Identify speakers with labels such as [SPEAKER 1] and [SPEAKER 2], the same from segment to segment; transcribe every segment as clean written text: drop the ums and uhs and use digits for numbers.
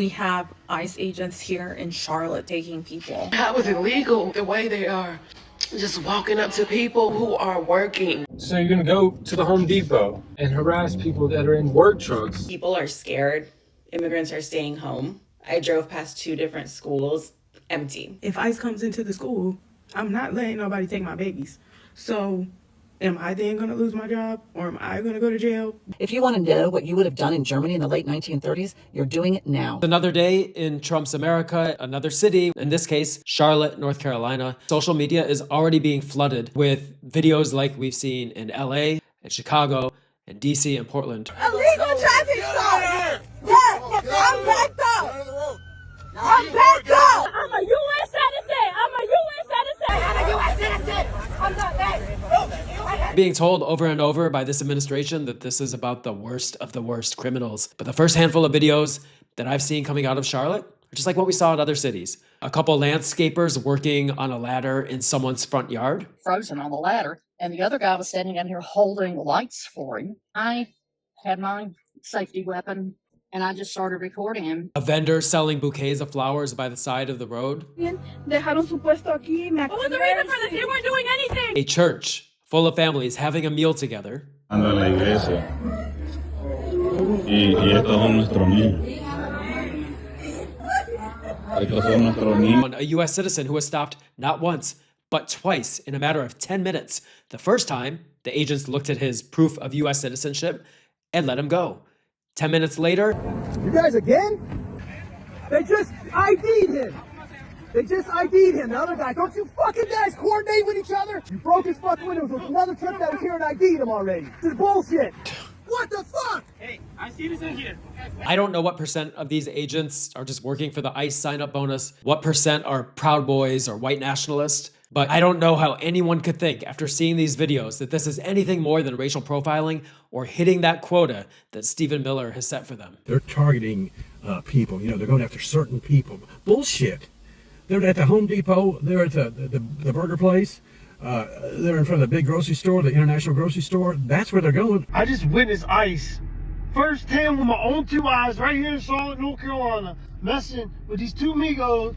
[SPEAKER 1] We have ICE agents here in Charlotte taking people.
[SPEAKER 2] How is it legal the way they are just walking up to people who are working?
[SPEAKER 3] So you're gonna go to the Home Depot and harass people that are in work trucks.
[SPEAKER 4] People are scared. Immigrants are staying home. I drove past 2 different schools, empty.
[SPEAKER 5] If ICE comes into the school, I'm not letting nobody take my babies. So am I then going to lose my job, or am I going to go to jail?
[SPEAKER 6] If you want to know what you would have done in Germany in the late 1930s, you're doing it now.
[SPEAKER 7] Another day in Trump's America, another city, in this case, Charlotte, North Carolina. Social media is already being flooded with videos like we've seen in LA, and Chicago, and DC, and Portland.
[SPEAKER 8] Illegal traffic stop! Yeah, I'm backed up! I'm backed up! I'm a U.S. citizen! I'm a U.S. citizen! I'm a U.S. citizen! I'm not back!
[SPEAKER 7] Being told over and over by this administration that this is about the worst of the worst criminals. But the first handful of videos that I've seen coming out of Charlotte are just like what we saw in other cities. A couple landscapers working on a ladder in someone's front yard.
[SPEAKER 6] Frozen on the ladder, and the other guy was standing in here holding lights for him. I had my safety weapon, and I just started recording him.
[SPEAKER 7] A vendor selling bouquets of flowers by the side of the road.
[SPEAKER 8] Dejaron su puesto aquí. What was the reason for this? They weren't doing anything!
[SPEAKER 7] A church full of families having a meal together.
[SPEAKER 9] Anda a la iglesia. Y estos son nuestros niños. Estos son nuestros niños.
[SPEAKER 7] A U.S. citizen who was stopped not once, but twice in a matter of 10 minutes. The first time, the agents looked at his proof of U.S. citizenship and let him go. 10 minutes later...
[SPEAKER 10] You guys again? They just ID'd him. They just ID'd him. The other guy. Don't you fucking guys coordinate with each other? You broke his fucking windows with another trip that was here and ID'd him already. This is bullshit. What the fuck?
[SPEAKER 3] Hey, I see this in here.
[SPEAKER 7] I don't know what percent of these agents are just working for the ICE sign-up bonus, what percent are Proud Boys or white nationalists, but I don't know how anyone could think after seeing these videos that this is anything more than racial profiling or hitting that quota that Stephen Miller has set for them.
[SPEAKER 11] They're targeting people, they're going after certain people. Bullshit. They're at the Home Depot, they're at the burger place, they're in front of the big grocery store, the International Grocery Store. That's where they're going.
[SPEAKER 10] I just witnessed ICE firsthand with my own 2 eyes right here in Charlotte, North Carolina, messing with these 2 Migos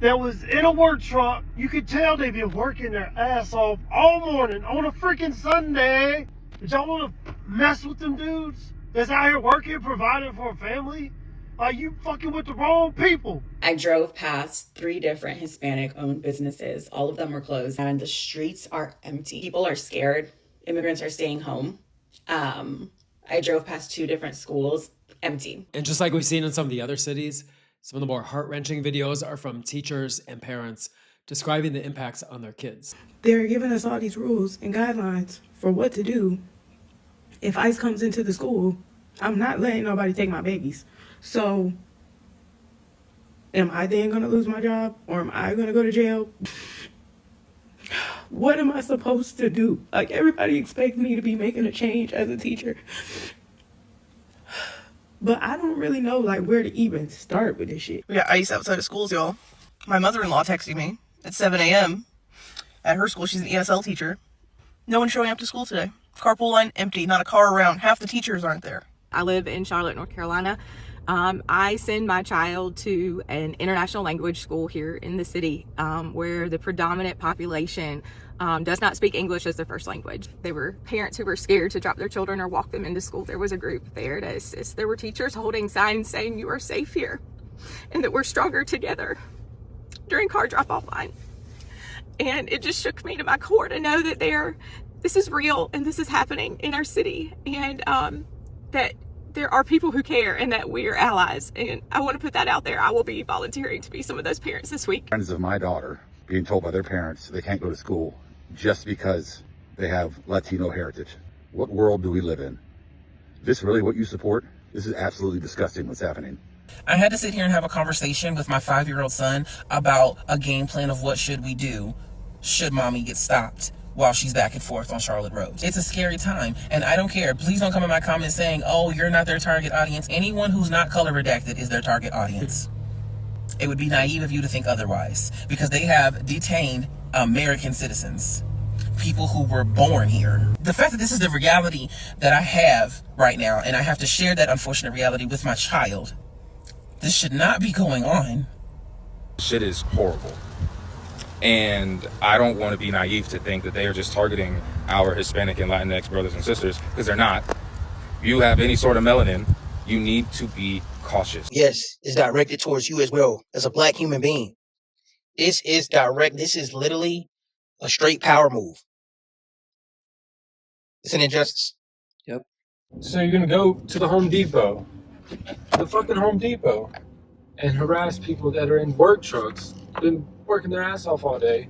[SPEAKER 10] that was in a work truck. You could tell they've been working their ass off all morning on a freaking Sunday. Did y'all want to mess with them dudes that's out here working, providing for a family? Are you fucking with the wrong people?
[SPEAKER 4] I drove past 3 different Hispanic-owned businesses. All of them were closed, and the streets are empty. People are scared. Immigrants are staying home. I drove past 2 different schools, empty.
[SPEAKER 7] And just like we've seen in some of the other cities, some of the more heart-wrenching videos are from teachers and parents describing the impacts on their kids.
[SPEAKER 5] They're giving us all these rules and guidelines for what to do. If ICE comes into the school, I'm not letting nobody take my babies. So am I then going to lose my job, or am I going to go to jail? What am I supposed to do? Like, everybody expects me to be making a change as a teacher. But I don't really know, where to even start with this shit.
[SPEAKER 12] We got ICE outside of schools, y'all. My mother-in-law texted me at 7 a.m. At her school. She's an ESL teacher. No one's showing up to school today. Carpool line empty, not a car around. Half the teachers aren't there.
[SPEAKER 13] I live in Charlotte, North Carolina. I send my child to an international language school here in the city where the predominant population does not speak English as their first language. There were parents who were scared to drop their children or walk them into school. There was a group there to assist. There were teachers holding signs saying you are safe here and that we're stronger together during car drop-off line. And it just shook me to my core to know that this is real and this is happening in our city, and that there are people who care and that we are allies. And I want to put that out there. I will be volunteering to be some of those parents this week.
[SPEAKER 9] Friends of my daughter being told by their parents they can't go to school just because they have Latino heritage. What world do we live in? Is this really what you support? This is absolutely disgusting what's happening.
[SPEAKER 12] I had to sit here and have a conversation with my 5-year-old son about a game plan of what should we do should mommy get stopped while she's back and forth on Charlotte Road. It's a scary time, and I don't care. Please don't come in my comments saying, oh, you're not their target audience. Anyone who's not color redacted is their target audience. It would be naive of you to think otherwise, because they have detained American citizens, people who were born here. The fact that this is the reality that I have right now, and I have to share that unfortunate reality with my child, This should not be going on.
[SPEAKER 14] Shit is horrible. And I don't want to be naive to think that they are just targeting our Hispanic and Latinx brothers and sisters, because they're not. If you have any sort of melanin, you need to be cautious.
[SPEAKER 15] Yes, it's directed towards you as well as a black human being. This is direct. This is literally a straight power move. It's an injustice.
[SPEAKER 3] Yep. So you're gonna go to the Home Depot, the fucking Home Depot, and harass people that are in work trucks, been working their ass off all day,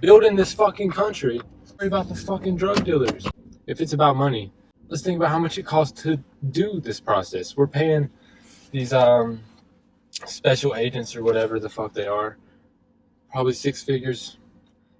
[SPEAKER 3] building this fucking country. Worry about the fucking drug dealers. If it's about money, let's think about how much it costs to do this process. We're paying these special agents or whatever the fuck they are, probably 6 figures,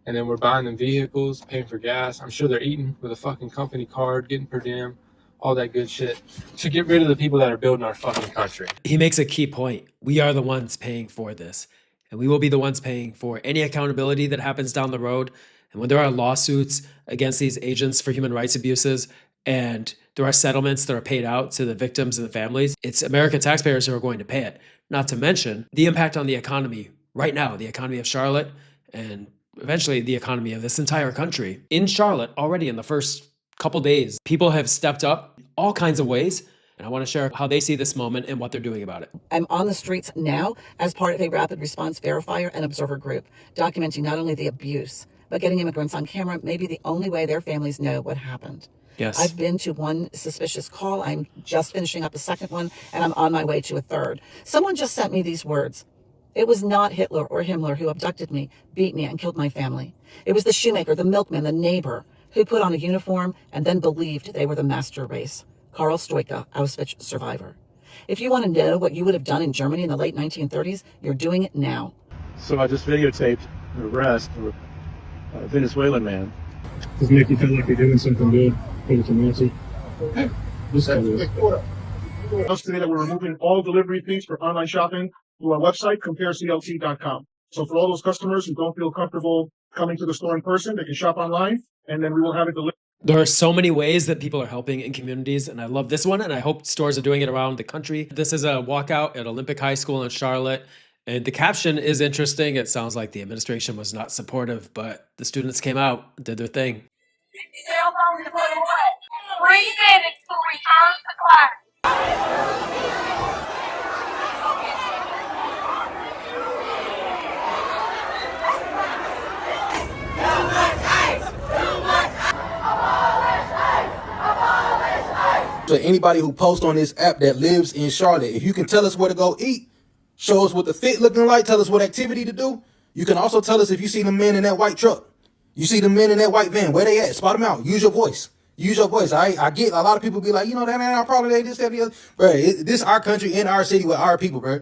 [SPEAKER 3] and then we're buying them vehicles, paying for gas. I'm sure they're eating with a fucking company card, getting per diem, all that good shit, to get rid of the people that are building our fucking country.
[SPEAKER 7] He makes a key point. We are the ones paying for this, and we will be the ones paying for any accountability that happens down the road. And when there are lawsuits against these agents for human rights abuses, and there are settlements that are paid out to the victims and the families, it's American taxpayers who are going to pay it. Not to mention the impact on the economy right now, the economy of Charlotte, and eventually the economy of this entire country. In Charlotte, already in the first couple days, people have stepped up all kinds of ways, and I want to share how they see this moment and what they're doing about it.
[SPEAKER 16] I'm on the streets now as part of a rapid response verifier and observer group, documenting not only the abuse, but getting immigrants on camera may be the only way their families know what happened.
[SPEAKER 7] Yes.
[SPEAKER 16] I've been to one suspicious call. I'm just finishing up a second one, and I'm on my way to a third. Someone just sent me these words. It was not Hitler or Himmler who abducted me, beat me, and killed my family. It was the shoemaker, the milkman, the neighbor, who put on a uniform and then believed they were the master race. Karl Stoika, Auschwitz survivor. If you want to know what you would have done in Germany in the late 1930s, you're doing it now.
[SPEAKER 11] So I just videotaped the arrest of a Venezuelan man. Does it make you feel like you're doing something good for the community? This guy is.
[SPEAKER 10] Us today that we're removing all delivery fees for online shopping through our website, compareclt.com. So for all those customers who don't feel comfortable coming to the store in person, they can shop online, and then we will have it delivered.
[SPEAKER 7] There are so many ways that people are helping in communities, and I love this one, and I hope stores are doing it around the country. This is a walkout at Olympic High School in Charlotte, and the caption is interesting. It sounds like the administration was not supportive, but the students came out, did their thing.
[SPEAKER 8] Cell phone for what? 3 minutes to return to class.
[SPEAKER 15] So anybody who posts on this app that lives in Charlotte, if you can tell us where to go eat, show us what the fit looking like, tell us what activity to do. You can also tell us if you see the men in that white truck. You see the men in that white van, where they at? Spot them out. Use your voice. Use your voice. I get a lot of people be like, you know, that ain't our problem. They this, that, the other. Bro, this is our country in our city with our people, bro.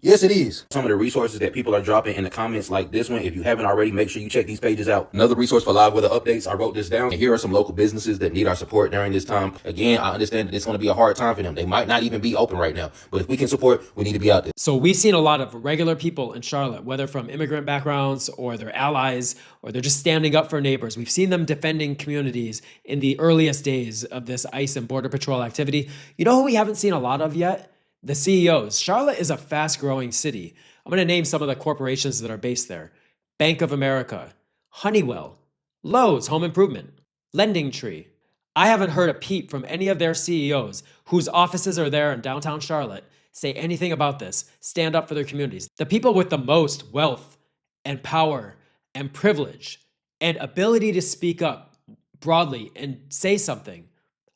[SPEAKER 15] Yes, it is.
[SPEAKER 17] Some of the resources that people are dropping in the comments like this one, if you haven't already, make sure you check these pages out. Another resource for live weather updates, I wrote this down. And here are some local businesses that need our support during this time. Again, I understand that it's going to be a hard time for them. They might not even be open right now. But if we can support, we need to be out there.
[SPEAKER 7] So we've seen a lot of regular people in Charlotte, whether from immigrant backgrounds or their allies, or they're just standing up for neighbors. We've seen them defending communities in the earliest days of this ICE and Border Patrol activity. You know who we haven't seen a lot of yet? The CEOs. Charlotte is a fast-growing city. I'm going to name some of the corporations that are based there. Bank of America, Honeywell, Lowe's Home Improvement, Lending Tree. I haven't heard a peep from any of their CEOs whose offices are there in downtown Charlotte say anything about this, stand up for their communities. The people with the most wealth and power and privilege and ability to speak up broadly and say something,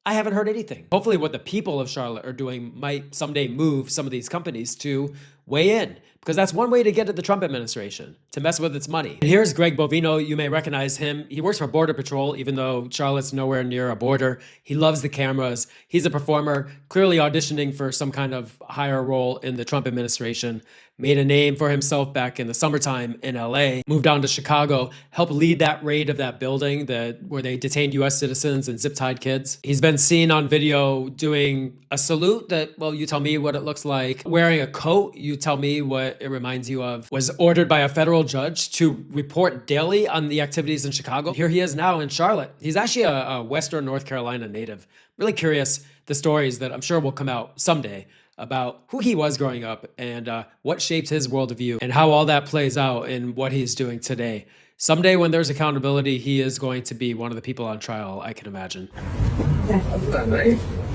[SPEAKER 7] I haven't heard anything. Hopefully what the people of Charlotte are doing might someday move some of these companies to weigh in, because that's one way to get at the Trump administration, to mess with its money. And here's Greg Bovino. You may recognize him. He works for Border Patrol, even though Charlotte's nowhere near a border. He loves the cameras. He's a performer, clearly auditioning for some kind of higher role in the Trump administration. Made a name for himself back in the summertime in LA, moved down to Chicago, helped lead that raid of that building where they detained US citizens and zip-tied kids. He's been seen on video doing a salute that, well, you tell me what it looks like. Wearing a coat, you tell me what it reminds you of. Was ordered by a federal judge to report daily on the activities in Chicago. Here he is now in Charlotte. He's actually a Western North Carolina native. Really curious the stories that I'm sure will come out someday about who he was growing up and what shaped his worldview and how all that plays out in what he's doing today. Someday when there's accountability, he is going to be one of the people on trial, I can imagine.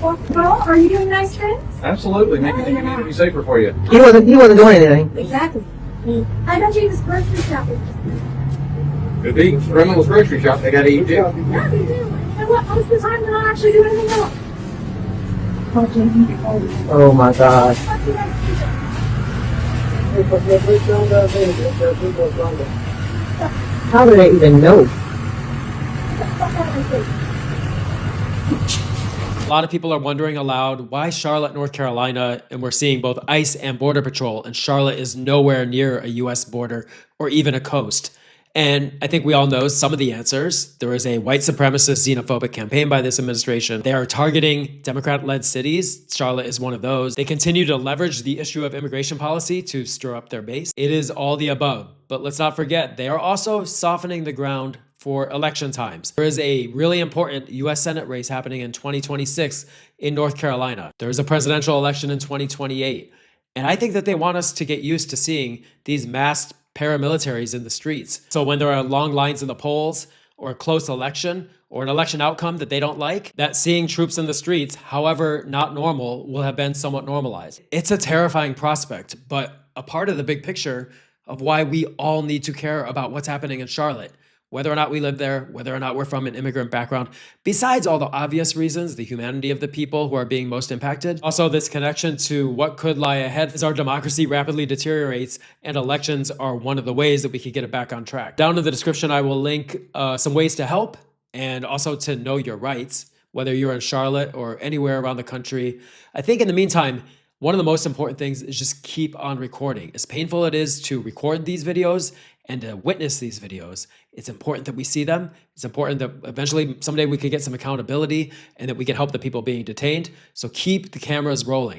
[SPEAKER 8] Well, are you doing nice things?
[SPEAKER 3] Absolutely, making the community safer for you.
[SPEAKER 8] He wasn't doing anything. Exactly. I bet you this grocery shopping.
[SPEAKER 3] Could be criminals grocery shop, they gotta eat too.
[SPEAKER 8] Yeah, they do. And what most of the time they're not actually doing anything else.
[SPEAKER 18] Oh my God. How do they even know?
[SPEAKER 7] A lot of people are wondering aloud why Charlotte, North Carolina, and we're seeing both ICE and Border Patrol, and Charlotte is nowhere near a US border or even a coast. And I think we all know some of the answers. There is a white supremacist, xenophobic campaign by this administration. They are targeting Democrat-led cities. Charlotte is one of those. They continue to leverage the issue of immigration policy to stir up their base. It is all the above. But let's not forget, they are also softening the ground for election times. There is a really important US Senate race happening in 2026 in North Carolina. There is a presidential election in 2028. And I think that they want us to get used to seeing these masked paramilitaries in the streets. So when there are long lines in the polls or a close election or an election outcome that they don't like, that seeing troops in the streets, however not normal, will have been somewhat normalized. It's a terrifying prospect, but a part of the big picture of why we all need to care about what's happening in Charlotte. Whether or not we live there, whether or not we're from an immigrant background, besides all the obvious reasons, the humanity of the people who are being most impacted. Also, this connection to what could lie ahead as our democracy rapidly deteriorates and elections are one of the ways that we could get it back on track. Down in the description, I will link some ways to help and also to know your rights, whether you're in Charlotte or anywhere around the country. I think in the meantime, one of the most important things is just keep on recording. As painful it is to record these videos and to witness these videos, it's important that we see them. It's important that eventually someday we could get some accountability and that we can help the people being detained. So keep the cameras rolling.